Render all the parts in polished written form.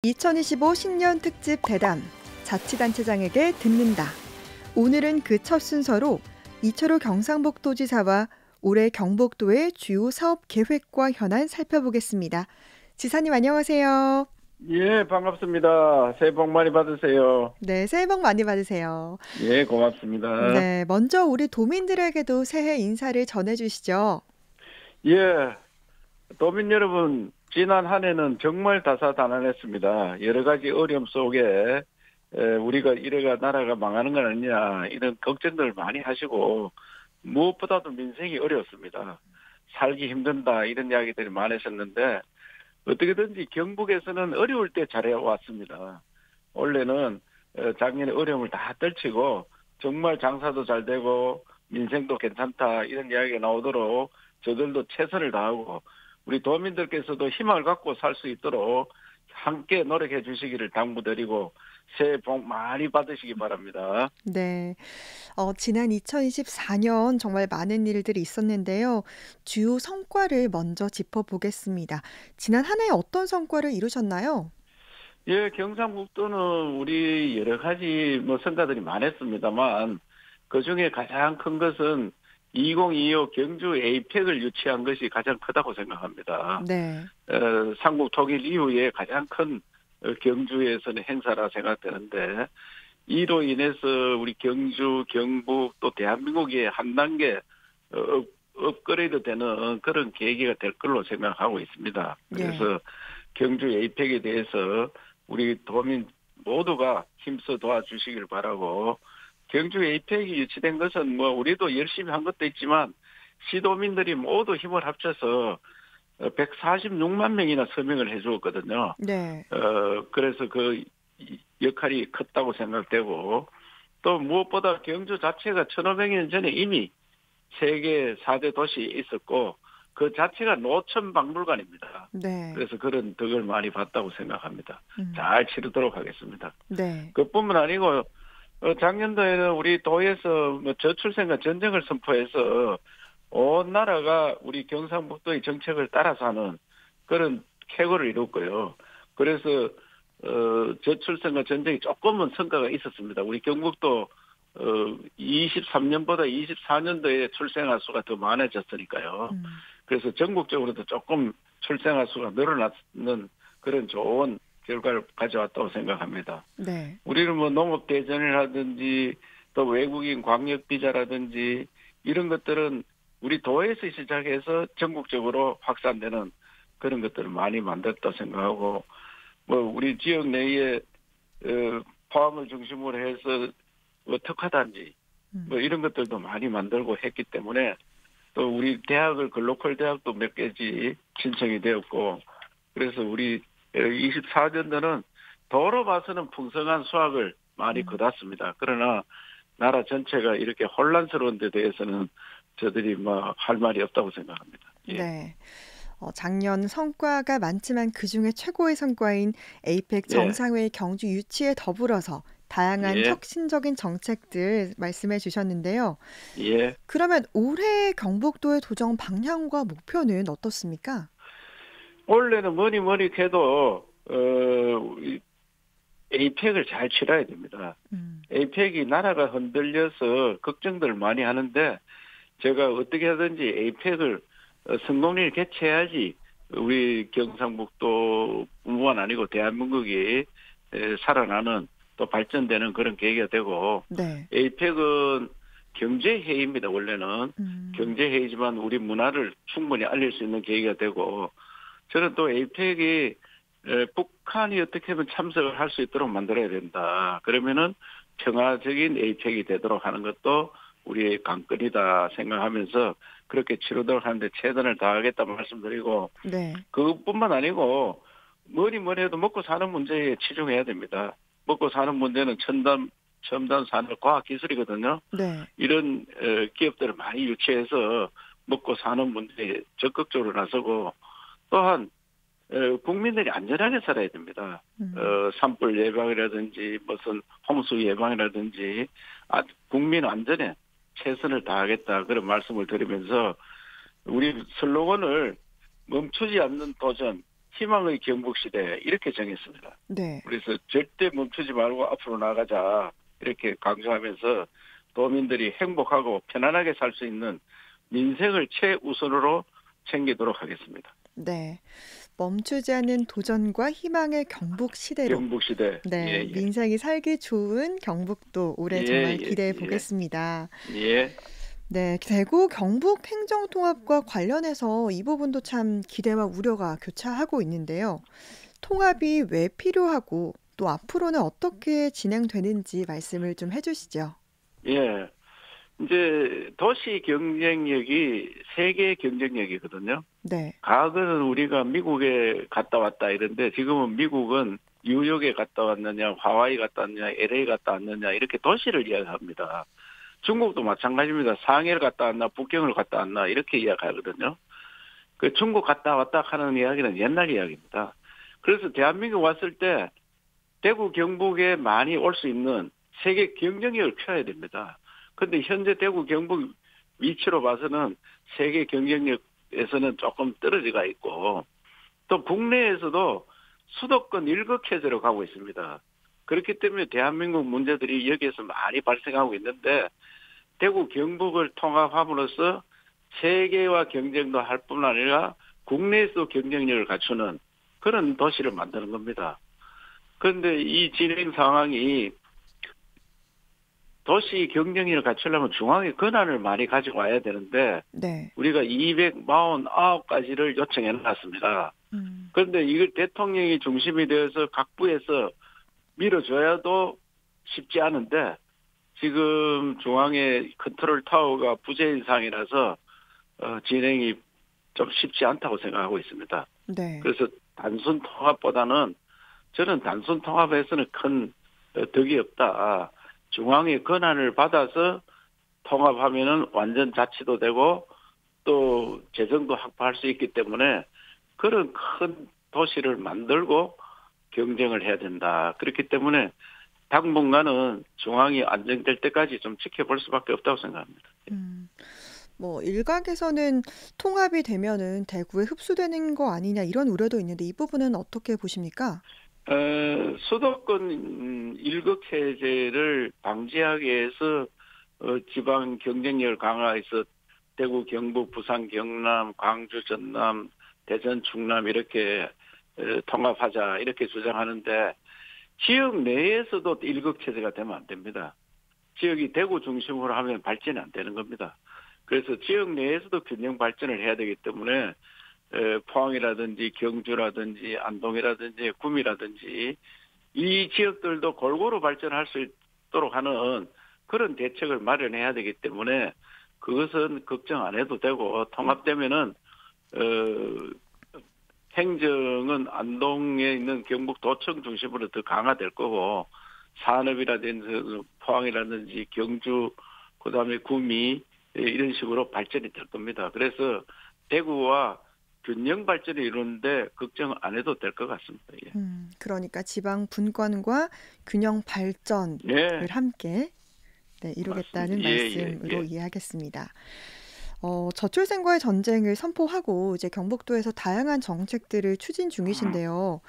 2025 신년 특집 대담, 자치단체장에게 듣는다. 오늘은 그 첫 순서로 이철호 경상북도지사와 올해 경북도의 주요 사업 계획과 현안 살펴보겠습니다. 지사님 안녕하세요. 예, 반갑습니다. 새해 복 많이 받으세요. 네, 새해 복 많이 받으세요. 예, 고맙습니다. 네, 먼저 우리 도민들에게도 새해 인사를 전해주시죠. 예, 도민 여러분, 지난 한 해는 정말 다사다난했습니다. 여러 가지 어려움 속에 우리가 이래가 나라가 망하는 건 아니냐 이런 걱정들 많이 하시고 무엇보다도 민생이 어려웠습니다. 살기 힘든다 이런 이야기들이 많으셨는데 어떻게든지 경북에서는 어려울 때 잘해왔습니다. 원래는 작년에 어려움을 다 떨치고 정말 장사도 잘 되고 민생도 괜찮다 이런 이야기가 나오도록 저들도 최선을 다하고 우리 도민들께서도 희망을 갖고 살 수 있도록 함께 노력해 주시기를 당부드리고 새해 복 많이 받으시기 바랍니다. 네, 지난 2024년 정말 많은 일들이 있었는데요. 주요 성과를 먼저 짚어보겠습니다. 지난 한 해 어떤 성과를 이루셨나요? 예, 경상북도는 우리 여러 가지 성과들이 많았습니다만 그중에 가장 큰 것은 2025 경주 에이펙을 유치한 것이 가장 크다고 생각합니다. 네. 삼국 통일 이후에 가장 큰 경주에서는 행사라 생각되는데 이로 인해서 우리 경주, 경북 또 대한민국이 한 단계 업그레이드 되는 그런 계기가 될 걸로 생각하고 있습니다. 그래서 경주 에이펙에 대해서 우리 도민 모두가 힘써 도와주시길 바라고 경주 에이펙이 유치된 것은 우리도 열심히 한 것도 있지만 시도민들이 모두 힘을 합쳐서 146만 명이나 서명을 해주었거든요. 네. 그래서 그 역할이 컸다고 생각되고 또 무엇보다 경주 자체가 1500년 전에 이미 세계 4대 도시에 있었고 그 자체가 노천 박물관입니다. 네. 그래서 그런 덕을 많이 봤다고 생각합니다. 잘 치르도록 하겠습니다. 네. 그뿐만 아니고 작년도에는 우리 도에서 저출생과 전쟁을 선포해서 온 나라가 우리 경상북도의 정책을 따라서 하는 그런 쾌거를 이뤘고요. 그래서 저출생과 전쟁이 조금은 성과가 있었습니다. 우리 경북도 23년보다 24년도에 출생아 수가 더 많아졌으니까요. 그래서 전국적으로도 조금 출생아 수가 늘어났는 그런 좋은 결과를 가져왔다고 생각합니다. 네. 우리는 농업대전이라든지 또 외국인 광역비자라든지 이런 것들은 우리 도에서 시작해서 전국적으로 확산되는 그런 것들을 많이 만들었다고 생각하고 우리 지역 내에 포함을 중심으로 해서 특화단지 이런 것들도 많이 만들고 했기 때문에 또 우리 대학을 글로컬 대학도 몇 개지 신청이 되었고 그래서 우리 24년도는 도로 봐서는 풍성한 수확을 많이 거뒀습니다. 그러나 나라 전체가 이렇게 혼란스러운 데 대해서는 저들이 할 말이 없다고 생각합니다. 예. 네. 작년 성과가 많지만 그중에 최고의 성과인 에이펙 정상회의 경주 유치에 더불어서 다양한 혁신적인 정책들 말씀해 주셨는데요. 예. 그러면 올해 경북도의 도정 방향과 목표는 어떻습니까? 원래는 뭐니 해도 에이펙을 잘 치러야 됩니다. 에이펙이 나라가 흔들려서 걱정들 많이 하는데 제가 어떻게 하든지 에이펙을 성공리를 개최해야지 우리 경상북도뿐만 아니고 대한민국이 살아나는 또 발전되는 그런 계기가 되고 에이펙은 경제회의입니다. 원래는 경제회의지만 우리 문화를 충분히 알릴 수 있는 계기가 되고 저는 또 에이펙이 북한이 어떻게 하면 참석을 할 수 있도록 만들어야 된다. 그러면은 평화적인 에이펙이 되도록 하는 것도 우리의 관건이다 생각하면서 그렇게 치르도록 하는데 최선을 다하겠다 말씀드리고 그것뿐만 아니고 뭐니 해도 먹고 사는 문제에 치중해야 됩니다. 먹고 사는 문제는 첨단 산업 과학 기술이거든요. 이런 기업들을 많이 유치해서 먹고 사는 문제에 적극적으로 나서고 또한 국민들이 안전하게 살아야 됩니다. 산불 예방이라든지 무슨 홍수 예방이라든지 국민 안전에 최선을 다하겠다 그런 말씀을 드리면서 우리 슬로건을 멈추지 않는 도전 희망의 경북시대 이렇게 정했습니다. 네. 그래서 절대 멈추지 말고 앞으로 나가자 이렇게 강조하면서 도민들이 행복하고 편안하게 살 수 있는 민생을 최우선으로 챙기도록 하겠습니다. 네. 멈추지 않는 도전과 희망의 경북 시대로. 경북 시대. 네. 예, 예. 민생이 살기 좋은 경북도 올해 예, 정말 예, 기대해 예. 보겠습니다. 예. 네. 대구 경북 행정통합과 관련해서 이 부분도 참 기대와 우려가 교차하고 있는데요. 통합이 왜 필요하고 또 앞으로는 어떻게 진행되는지 말씀을 좀 해주시죠. 예. 이제 도시 경쟁력이 세계 경쟁력이거든요. 네. 과거는 우리가 미국에 갔다 왔다 이런데 지금은 미국은 뉴욕에 갔다 왔느냐, 하와이 갔다 왔느냐, LA 갔다 왔느냐 이렇게 도시를 이야기합니다. 중국도 마찬가지입니다. 상해를 갔다 왔나, 북경을 갔다 왔나 이렇게 이야기하거든요. 그 중국 갔다 왔다 하는 이야기는 옛날 이야기입니다. 그래서 대한민국 왔을 때 대구 경북에 많이 올 수 있는 세계 경쟁력을 펴야 됩니다. 근데 현재 대구 경북 위치로 봐서는 세계 경쟁력에서는 조금 떨어지가 있고 또 국내에서도 수도권 일극해제로 가고 있습니다. 그렇기 때문에 대한민국 문제들이 여기에서 많이 발생하고 있는데 대구 경북을 통합함으로써 세계와 경쟁도 할 뿐만 아니라 국내에서 경쟁력을 갖추는 그런 도시를 만드는 겁니다. 그런데 이 진행 상황이 도시 경쟁력을 갖추려면 중앙의 권한을 많이 가지고 와야 되는데 네. 우리가 249가지를 요청해 놨습니다. 그런데 이걸 대통령이 중심이 되어서 각 부에서 밀어줘야도 쉽지 않은데 지금 중앙의 컨트롤 타워가 부재인 상이라서 진행이 좀 쉽지 않다고 생각하고 있습니다. 네. 그래서 단순 통합보다는 저는 단순 통합에서는 큰 덕이 없다. 중앙의 권한을 받아서 통합하면은 완전 자치도 되고 또 재정도 확보할 수 있기 때문에 그런 큰 도시를 만들고 경쟁을 해야 된다. 그렇기 때문에 당분간은 중앙이 안정될 때까지 좀 지켜볼 수밖에 없다고 생각합니다. 뭐 일각에서는 통합이 되면은 대구에 흡수되는 거 아니냐 이런 우려도 있는데 이 부분은 어떻게 보십니까? 수도권 일극해제를 방지하기 위해서 지방 경쟁력을 강화해서 대구, 경북, 부산, 경남, 광주, 전남, 대전, 충남 이렇게 통합하자 이렇게 주장하는데 지역 내에서도 일극체제가 되면 안 됩니다. 지역이 대구 중심으로 하면 발전이 안 되는 겁니다. 그래서 지역 내에서도 균형 발전을 해야 되기 때문에 포항이라든지 경주라든지 안동이라든지 구미라든지 이 지역들도 골고루 발전할 수 있도록 하는 그런 대책을 마련해야 되기 때문에 그것은 걱정 안 해도 되고 통합되면은 행정은 안동에 있는 경북도청 중심으로 더 강화될 거고 산업이라든지 포항이라든지 경주 그다음에 구미 이런 식으로 발전이 될 겁니다. 그래서 대구와 균형 발전을 이루는데 걱정 안 해도 될 것 같습니다. 예. 그러니까 지방 분권과 균형 발전을 네. 함께 이루겠다는 말씀으로 예. 이해하겠습니다. 저출생과의 전쟁을 선포하고 이제 경북도에서 다양한 정책들을 추진 중이신데요.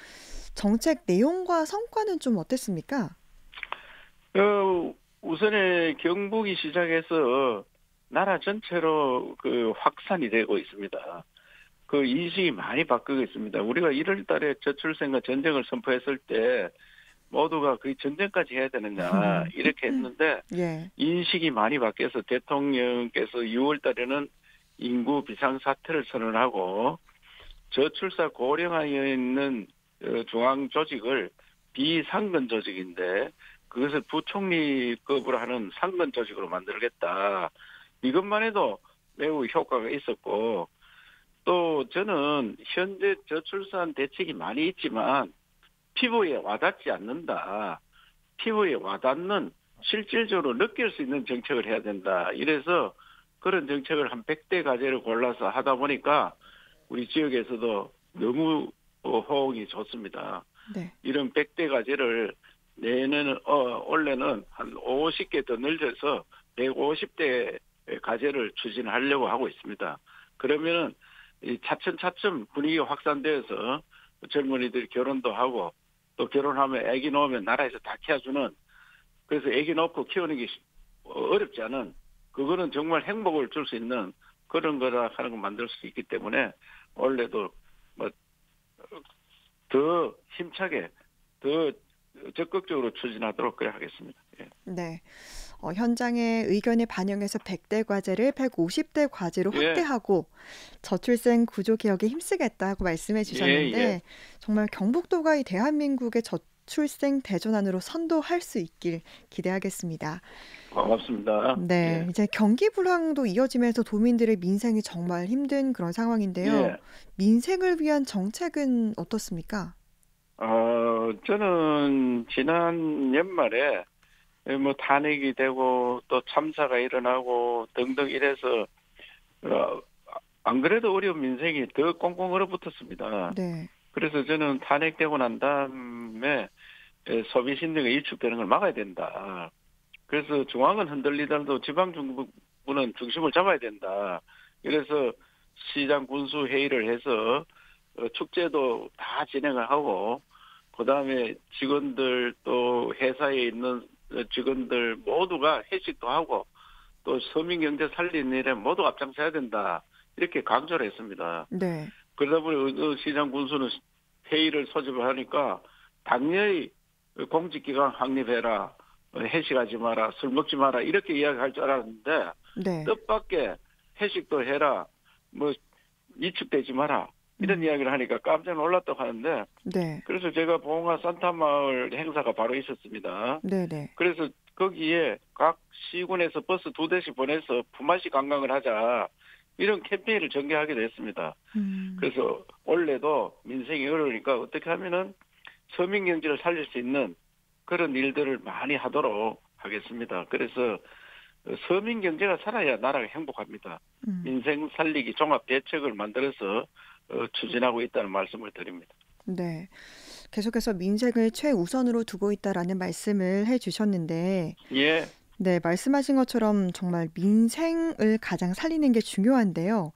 정책 내용과 성과는 좀 어땠습니까? 우선에 경북이 시작해서 나라 전체로 그 확산이 되고 있습니다. 그 인식이 많이 바뀌고 있습니다. 우리가 1월 달에 저출생과 전쟁을 선포했을 때 모두가 거의 전쟁까지 해야 되느냐 이렇게 했는데 예. 인식이 많이 바뀌어서 대통령께서 6월 달에는 인구 비상사태를 선언하고 저출산 고령화에 있는 중앙 조직을 비상근 조직인데 그것을 부총리급으로 하는 상근 조직으로 만들겠다. 이것만 해도 매우 효과가 있었고 또 저는 현재 저출산 대책이 많이 있지만 피부에 와닿지 않는다. 피부에 와닿는 실질적으로 느낄 수 있는 정책을 해야 된다. 이래서 그런 정책을 한 100대 가지를 골라서 하다 보니까 우리 지역에서도 너무 호응이 좋습니다. 네. 이런 100대 가지를 내년은 올해는 한 50개 더 늘려서 150대 가지를 추진하려고 하고 있습니다. 그러면은 이 차츰 분위기가 확산되어서 젊은이들이 결혼도 하고 또 결혼하면 아기 낳으면 나라에서 다 키워주는 그래서 아기 낳고 키우는 게 어렵지 않은 그거는 정말 행복을 줄 수 있는 그런 거라 하는 걸 만들 수 있기 때문에 원래도 뭐 더 힘차게 더 적극적으로 추진하도록 그래 하겠습니다. 예. 네. 현장의 의견을 반영해서 100대 과제를 150대 과제로 예, 확대하고 저출생 구조 개혁에 힘쓰겠다고 말씀해 예, 예. 주셨는데 정말 경북도가 이 대한민국의 저출생 대전환으로 선도할 수 있길 기대하겠습니다. 고맙습니다. 네, 예, 이제 경기 불황도 이어지면서 도민들의 민생이 정말 힘든 그런 상황인데요. 예. 민생을 위한 정책은 어떻습니까? 저는 지난 연말에 뭐 탄핵이 되고 또 참사가 일어나고 등등 이래서 어, 안 그래도 어려운 민생이 더 꽁꽁 얼어붙었습니다. 네, 그래서 저는 탄핵되고 난 다음에 소비 신뢰가 위축되는 걸 막아야 된다. 그래서 중앙은 흔들리더라도 지방 정부는 중심을 잡아야 된다. 그래서 시장 군수 회의를 해서 축제도 다 진행을 하고 그다음에 직원들 또 회사에 있는 직원들 모두가 회식도 하고 또 서민 경제 살리는 일에 모두 앞장서야 된다. 이렇게 강조를 했습니다. 네, 그러다 보니 시장 군수는 회의를 소집을 하니까 당연히 공직기관 확립해라. 회식하지 마라. 술 먹지 마라. 이렇게 이야기할 줄 알았는데 네, 뜻밖의 회식도 해라. 뭐 위축되지 마라. 이런 이야기를 하니까 깜짝 놀랐다고 하는데 네, 그래서 제가 봉화 산타마을 행사가 바로 있었습니다. 네, 네. 그래서 거기에 각 시군에서 버스 2대씩 보내서 품앗이 관광을 하자. 이런 캠페인을 전개하게 됐습니다. 그래서 원래도 민생이 어려우니까 어떻게 하면은 서민 경제를 살릴 수 있는 그런 일들을 많이 하도록 하겠습니다. 그래서 서민 경제가 살아야 나라가 행복합니다. 민생 살리기 종합 대책을 만들어서 추진하고 있다는 말씀을 드립니다. 네. 계속해서 민생을 최우선으로 두고 있다라는 말씀을 해주셨는데, 예, 네, 말씀하신 것처럼 정말 민생을 가장 살리는 게 중요한데요.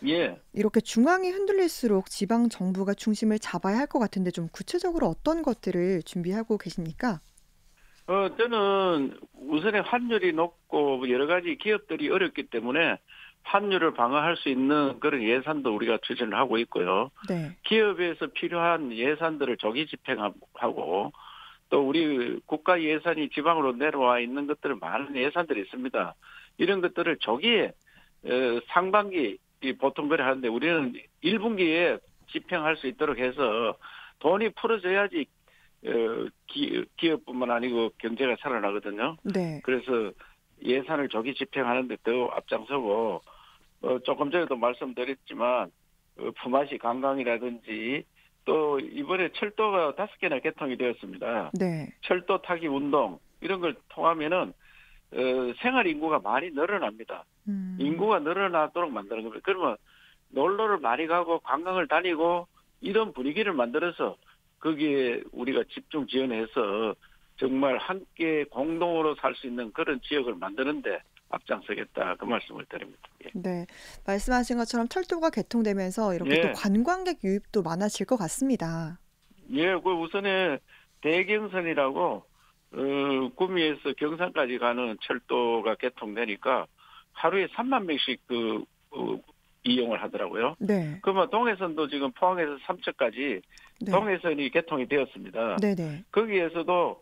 예. 이렇게 중앙이 흔들릴수록 지방 정부가 중심을 잡아야 할 것 같은데 좀 구체적으로 어떤 것들을 준비하고 계십니까? 저는 우선에 환율이 높고 여러 가지 기업들이 어렵기 때문에 환율을 방어할 수 있는 그런 예산도 우리가 추진을 하고 있고요. 네, 기업에서 필요한 예산들을 조기 집행하고 또 우리 국가 예산이 지방으로 내려와 있는 것들은 많은 예산들이 있습니다. 이런 것들을 조기에 상반기 보통 그래 하는데 우리는 1분기에 집행할 수 있도록 해서 돈이 풀어져야지 기업뿐만 아니고 경제가 살아나거든요. 네, 그래서 예산을 조기 집행하는데 더 앞장서고 조금 전에도 말씀드렸지만 품앗이 관광이라든지 또 이번에 철도가 5개나 개통이 되었습니다. 네, 철도 타기 운동 이런 걸 통하면은 생활 인구가 많이 늘어납니다. 인구가 늘어나도록 만드는 겁니다. 그러면 놀러를 많이 가고 관광을 다니고 이런 분위기를 만들어서 거기에 우리가 집중 지원해서 정말 함께 공동으로 살 수 있는 그런 지역을 만드는데 앞장서겠다 그 말씀을 드립니다. 예. 네. 말씀하신 것처럼 철도가 개통되면서 이렇게 또 예, 관광객 유입도 많아질 것 같습니다. 예, 그 우선에 대경선이라고 구미에서 경산까지 가는 철도가 개통되니까 하루에 3만 명씩 이용을 하더라고요. 네, 그러면 동해선도 지금 포항에서 삼척까지 네, 동해선이 개통이 되었습니다. 네, 네, 거기에서도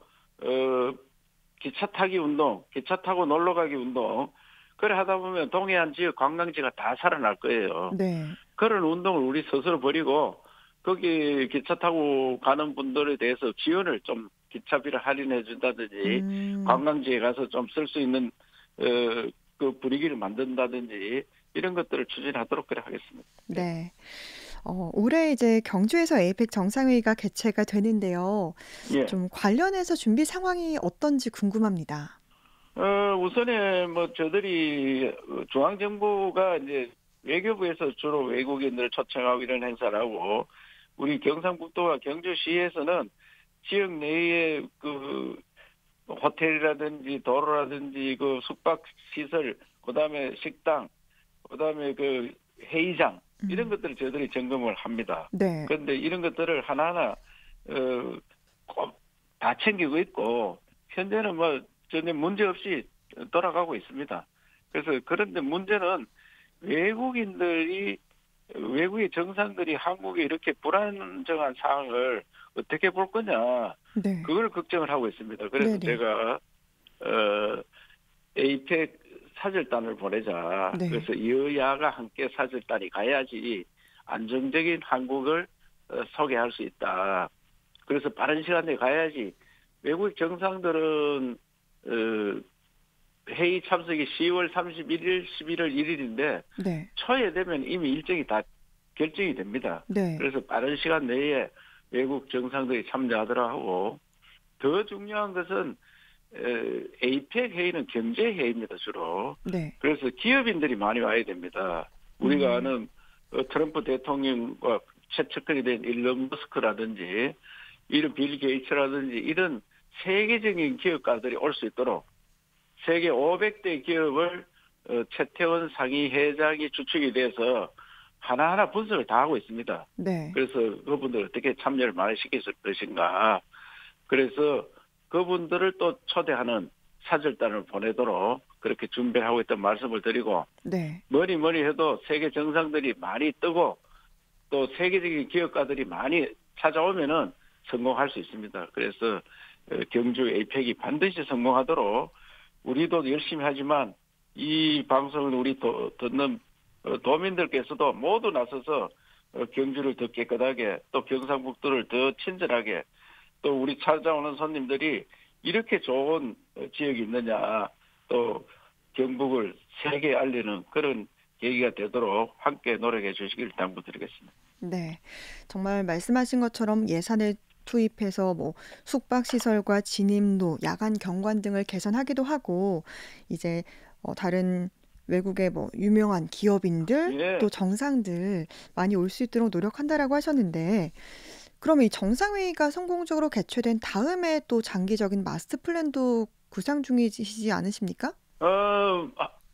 기차 타기 운동, 기차 타고 놀러 가기 운동, 그래 하다 보면 동해안 지역 관광지가 다 살아날 거예요. 네, 그런 운동을 우리 스스로 벌이고 거기 기차 타고 가는 분들에 대해서 지원을 좀 기차비를 할인해 준다든지 관광지에 가서 좀 쓸 수 있는 그 분위기를 만든다든지 이런 것들을 추진하도록 그래 하겠습니다. 네. 올해 이제 경주에서 에이펙 정상회의가 개최가 되는데요. 예. 좀 관련해서 준비 상황이 어떤지 궁금합니다. 우선에 뭐 저들이 중앙정부가 이제 외교부에서 주로 외국인들을 초청하고 이런 행사를 하고 우리 경상북도와 경주시에서는 지역 내에 그 호텔이라든지 도로라든지 그 숙박 시설, 그다음에 식당, 그다음에 그 회의장 이런 것들을 저희들이 점검을 합니다. 네. 그런데 이런 것들을 하나하나 꼭 다 챙기고 있고 현재는 뭐 전혀 문제 없이 돌아가고 있습니다. 그래서 그런데 문제는 외국의 정상들이 한국에 이렇게 불안정한 상황을 어떻게 볼 거냐, 네. 그걸 걱정을 하고 있습니다. 그래서 네네. 제가 에이펙 사절단을 보내자. 네. 그래서 여야가 함께 사절단이 가야지 안정적인 한국을 소개할 수 있다. 그래서 빠른 시간에 가야지. 외국 정상들은 회의 참석이 10월 31일, 11월 1일인데 네. 초에 되면 이미 일정이 다 결정이 됩니다. 네. 그래서 빠른 시간 내에 외국 정상들이 참여하더라 하고, 더 중요한 것은 에이펙 회의는 경제 회의입니다, 주로. 네. 그래서 기업인들이 많이 와야 됩니다. 우리가 아는 트럼프 대통령과 최측근이 된 일론 머스크라든지 이런 빌 게이츠라든지 이런 세계적인 기업가들이 올 수 있도록 세계 500대 기업을 최태원 상위 회장이 주축이 돼서 하나하나 분석을 다 하고 있습니다. 네. 그래서 그분들 어떻게 참여를 많이 시킬 것인가. 그래서 그분들을 또 초대하는 사절단을 보내도록 그렇게 준비하고 있던 말씀을 드리고, 네. 뭐니 해도 세계 정상들이 많이 뜨고 또 세계적인 기업가들이 많이 찾아오면은 성공할 수 있습니다. 그래서 경주 에이펙이 반드시 성공하도록 우리도 열심히 하지만 이 방송은 우리 듣는 도민들께서도 모두 나서서 경주를 더 깨끗하게, 또 경상북도를 더 친절하게, 또 우리 찾아오는 손님들이 이렇게 좋은 지역이 있느냐, 또 경북을 세계에 알리는 그런 계기가 되도록 함께 노력해 주시길 당부드리겠습니다. 네. 정말 말씀하신 것처럼 예산을 투입해서 뭐 숙박시설과 진입로, 야간 경관 등을 개선하기도 하고, 이제 다른 외국의 뭐 유명한 기업인들, 예. 또 정상들 많이 올 수 있도록 노력한다라고 하셨는데, 그러면 이 정상회의가 성공적으로 개최된 다음에 또 장기적인 마스터 플랜도 구상 중이시지 않으십니까?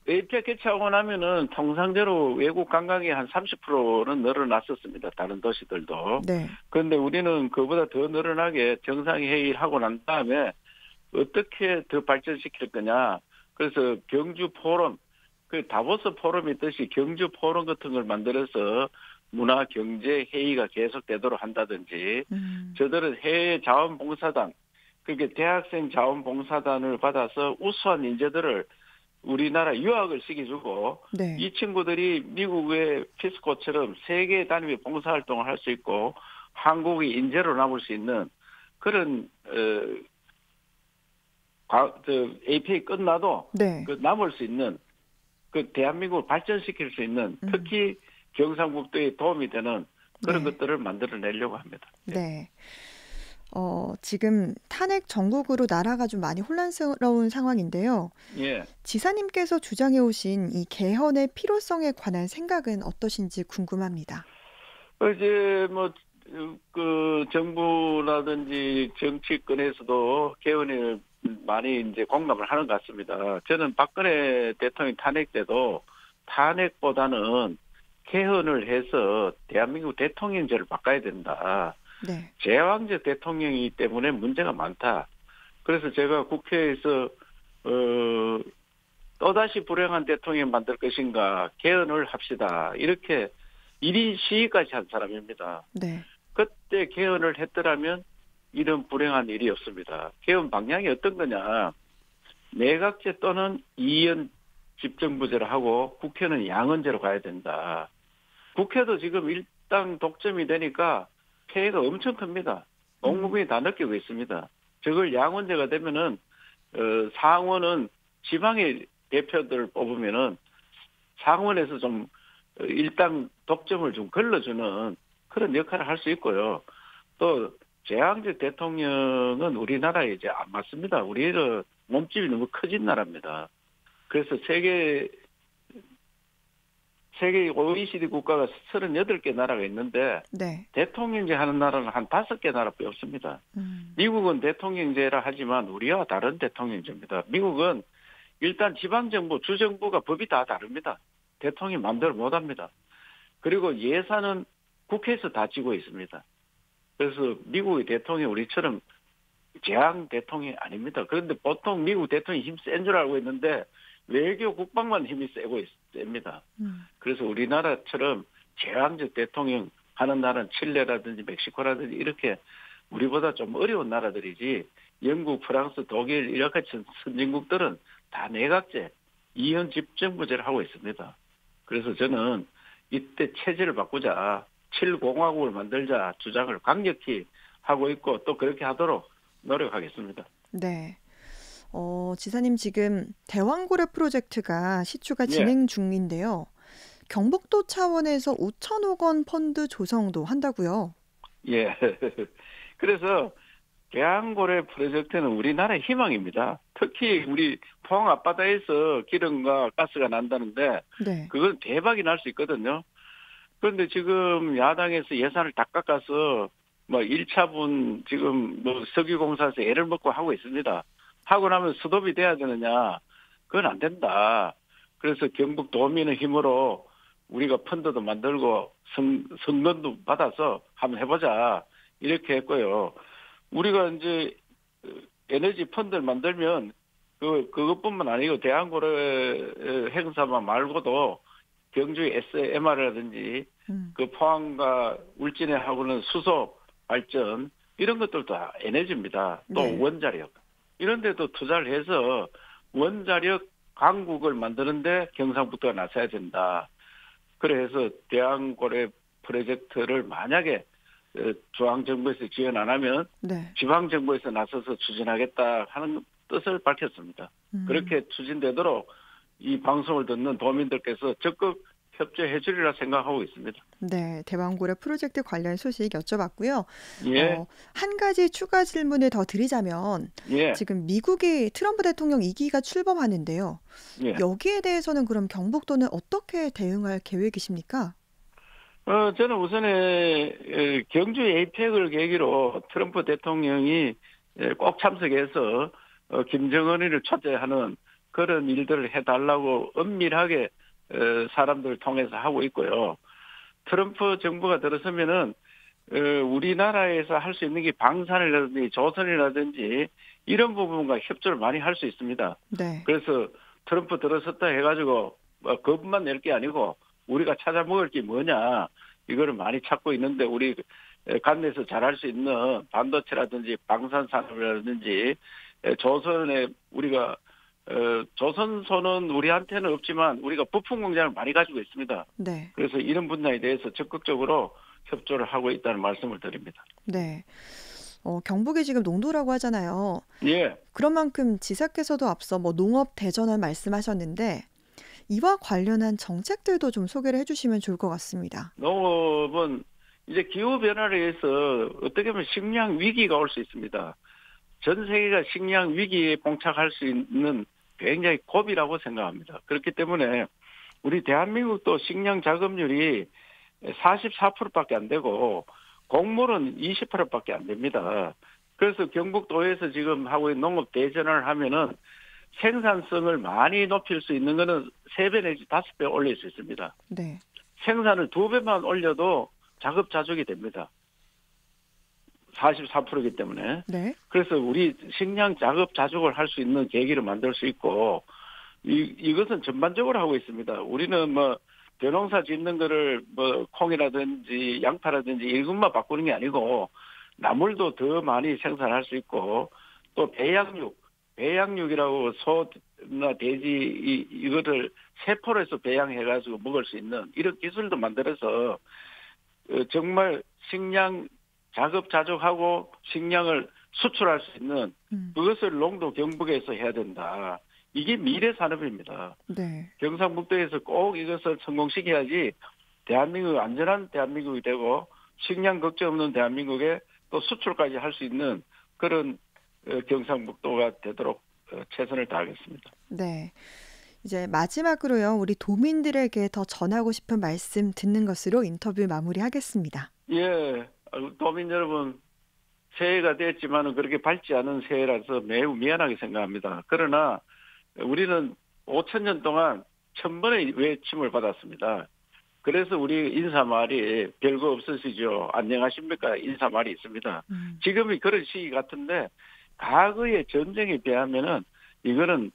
에이펙 개최하고 나면은 통상대로 외국 관광이 한 30%는 늘어났었습니다. 다른 도시들도. 네. 그런데 우리는 그보다 더 늘어나게 정상회의를 하고 난 다음에 어떻게 더 발전시킬 거냐. 그래서 경주 포럼, 그 다보스 포럼이 있듯이 경주 포럼 같은 걸 만들어서 문화 경제 회의가 계속되도록 한다든지, 저들은 해외 자원봉사단, 그게 대학생 자원봉사단을 받아서 우수한 인재들을 우리나라 유학을 시켜주고, 네. 이 친구들이 미국의 피스코처럼 세계 단위의 봉사활동을 할 수 있고 한국이 인재로 남을 수 있는 그런 APA 끝나도 네. 그 남을 수 있는, 그 대한민국을 발전시킬 수 있는, 특히 경상북도에 도움이 되는 그런 네. 것들을 만들어내려고 합니다. 네. 지금 탄핵 정국으로 나라가 좀 많이 혼란스러운 상황인데요. 예. 지사님께서 주장해 오신 이 개헌의 필요성에 관한 생각은 어떠신지 궁금합니다. 이제 그 정부라든지 정치권에서도 개헌을 많이 이제 공감을 하는 것 같습니다. 저는 박근혜 대통령 탄핵 때도 탄핵보다는 개헌을 해서 대한민국 대통령제를 바꿔야 된다. 네. 제왕적 대통령이기 때문에 문제가 많다. 그래서 제가 국회에서 또다시 불행한 대통령 만들 것인가, 개헌을 합시다, 이렇게 1인 시위까지 한 사람입니다. 네. 그때 개헌을 했더라면 이런 불행한 일이 없습니다. 개헌 방향이 어떤 거냐, 내각제 또는 이원 집정부제를 하고 국회는 양원제로 가야 된다. 국회도 지금 일당 독점이 되니까 폐해가 엄청 큽니다. 온 국민이 다 느끼고 있습니다. 저걸 양원제가 되면은 상원은 지방의 대표들을 뽑으면은 상원에서 좀 일당 독점을 좀 걸러주는 그런 역할을 할 수 있고요. 또 제왕적 대통령은 우리나라에 이제 안 맞습니다. 우리는 몸집이 너무 커진 나라입니다. 그래서 세계 OECD 국가가 38개 나라가 있는데, 네. 대통령제 하는 나라는 한 5개 나라밖에 없습니다. 미국은 대통령제라 하지만 우리와 다른 대통령제입니다. 미국은 일단 지방정부, 주정부가 법이 다 다릅니다. 대통령이 마음대로 못합니다. 그리고 예산은 국회에서 다 지고 있습니다. 그래서 미국의 대통령이 우리처럼 재앙 대통령이 아닙니다. 그런데 보통 미국 대통령이 힘 센 줄 알고 있는데 외교 국방만 힘이 셉니다. 그래서 우리나라처럼 재앙적 대통령 하는 나라는 칠레라든지 멕시코라든지 이렇게 우리보다 좀 어려운 나라들이지, 영국, 프랑스, 독일 이렇게 선진국들은 다 내각제, 이원 집정부제를 하고 있습니다. 그래서 저는 이때 체제를 바꾸자, 7공화국을 만들자 주장을 강력히 하고 있고 또 그렇게 하도록 노력하겠습니다. 네. 지사님 지금 대왕고래 프로젝트가 시추가 예, 진행 중인데요. 경북도 차원에서 5천억 원 펀드 조성도 한다고요. 예. 그래서 대왕고래 프로젝트는 우리나라의 희망입니다. 특히 우리 포항 앞바다에서 기름과 가스가 난다는데 네. 그건 대박이 날 수 있거든요. 그런데 지금 야당에서 예산을 다 깎아서 뭐 1차분 지금 뭐 석유공사에서 애를 먹고 하고 있습니다. 하고 나면 스톱이 돼야 되느냐? 그건 안 된다. 그래서 경북 도민의 힘으로 우리가 펀드도 만들고 선건도 받아서 한번 해보자 이렇게 했고요. 우리가 이제 에너지 펀드를 만들면 그것뿐만 아니고 대한고래 행사만 말고도 경주의 SMR이라든지 그 포항과 울진에 하고는 수소 발전 이런 것들도 다 에너지입니다. 또 네. 원자력 이런 데도 투자를 해서 원자력 강국을 만드는데 경상북도가 나서야 된다. 그래서 대왕고래 프로젝트를 만약에 중앙정부에서 지원 안 하면 네. 지방정부에서 나서서 추진하겠다 하는 뜻을 밝혔습니다. 그렇게 추진되도록 이 방송을 듣는 도민들께서 적극 협조해 주리라 생각하고 있습니다. 네, 대왕고래 프로젝트 관련 소식 여쭤봤고요. 예. 한 가지 추가 질문을 더 드리자면 예. 지금 미국이 트럼프 대통령 2기가 출범하는데요. 예. 여기에 대해서는 그럼 경북도는 어떻게 대응할 계획이십니까? 저는 우선에 경주 에이펙을 계기로 트럼프 대통령이 꼭 참석해서 김정은이를 초대하는 그런 일들을 해달라고 엄밀하게 사람들을 통해서 하고 있고요. 트럼프 정부가 들어서면은 우리나라에서 할 수 있는 게 방산이라든지 조선이라든지 이런 부분과 협조를 많이 할 수 있습니다. 네. 그래서 트럼프 들어섰다 해가지고 겁만 낼 게 아니고 우리가 찾아 먹을 게 뭐냐 이거를 많이 찾고 있는데 우리 관내에서 잘할 수 있는 반도체라든지 방산산업이라든지 조선에 우리가 조선소는 우리한테는 없지만 우리가 부품 공장을 많이 가지고 있습니다. 네. 그래서 이런 분야에 대해서 적극적으로 협조를 하고 있다는 말씀을 드립니다. 네. 경북이 지금 농도라고 하잖아요. 예. 그런 만큼 지사께서도 앞서 뭐 농업 대전환 말씀하셨는데 이와 관련한 정책들도 좀 소개를 해주시면 좋을 것 같습니다. 농업은 이제 기후 변화를 해서 어떻게 보면 식량 위기가 올 수 있습니다. 전 세계가 식량 위기에 봉착할 수 있는 굉장히 고비라고 생각합니다. 그렇기 때문에 우리 대한민국도 식량 자급률이 44%밖에 안 되고 곡물은 20%밖에 안 됩니다. 그래서 경북도에서 지금 하고 있는 농업 대전환을 하면은 생산성을 많이 높일 수 있는 거는 3배 내지 5배 올릴 수 있습니다. 네. 생산을 2배만 올려도 자급자족이 됩니다. 44%이기 때문에. 네. 그래서 우리 식량 자급자족을 할 수 있는 계기를 만들 수 있고 이것은 전반적으로 하고 있습니다. 우리는 뭐 벼농사 짓는 거를 뭐 콩이라든지 양파라든지 일군만 바꾸는 게 아니고 나물도 더 많이 생산할 수 있고 또 배양육이라고 소나 돼지 이거를 세포로 해서 배양해가지고 먹을 수 있는 이런 기술도 만들어서 정말 식량 자급자족하고 식량을 수출할 수 있는 그것을 농도 경북에서 해야 된다. 이게 미래 산업입니다. 네. 경상북도에서 꼭 이것을 성공시켜야지 대한민국 안전한 대한민국이 되고 식량 걱정 없는 대한민국에 또 수출까지 할 수 있는 그런 경상북도가 되도록 최선을 다하겠습니다. 네. 이제 마지막으로요. 우리 도민들에게 더 전하고 싶은 말씀 듣는 것으로 인터뷰 마무리하겠습니다. 예. 도민 여러분, 새해가 됐지만은 그렇게 밝지 않은 새해라서 매우 미안하게 생각합니다. 그러나, 우리는 5,000년 동안 1,000번의 외침을 받았습니다. 그래서 우리 인사말이 별거 없으시죠? 안녕하십니까? 인사말이 있습니다. 지금이 그런 시기 같은데 과거의 전쟁에 비하면은 이거는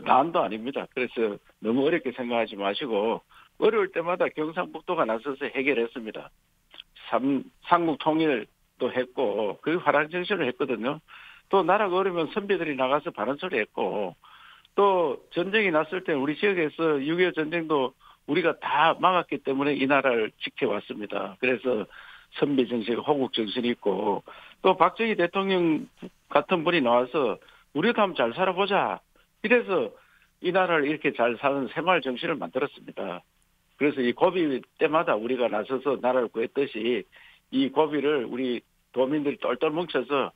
난도 아닙니다. 그래서 너무 어렵게 생각하지 마시고 어려울 때마다 경상북도가 나서서 해결했습니다. 삼국 통일도 했고 그 화랑 정신을 했거든요. 또 나라가 어려우면 선배들이 나가서 바른 소리 했고 또 전쟁이 났을 때 우리 지역에서 6.25 전쟁도 우리가 다 막았기 때문에 이 나라를 지켜왔습니다. 그래서 선배 정신, 호국 정신이 있고 또 박정희 대통령 같은 분이 나와서 우리도 한번 잘 살아보자. 이래서 이 나라를 이렇게 잘 사는 새마을 정신을 만들었습니다. 그래서 이 고비 때마다 우리가 나서서 나라를 구했듯이 이 고비를 우리 도민들이 똘똘 뭉쳐서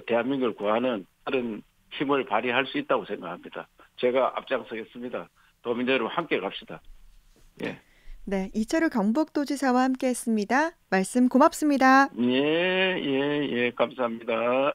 대한민국을 구하는 그런 힘을 발휘할 수 있다고 생각합니다. 제가 앞장서겠습니다. 도민 여러분 함께 갑시다. 예. 네, 이철우 경북도지사와 함께했습니다. 말씀 고맙습니다. 예, 감사합니다.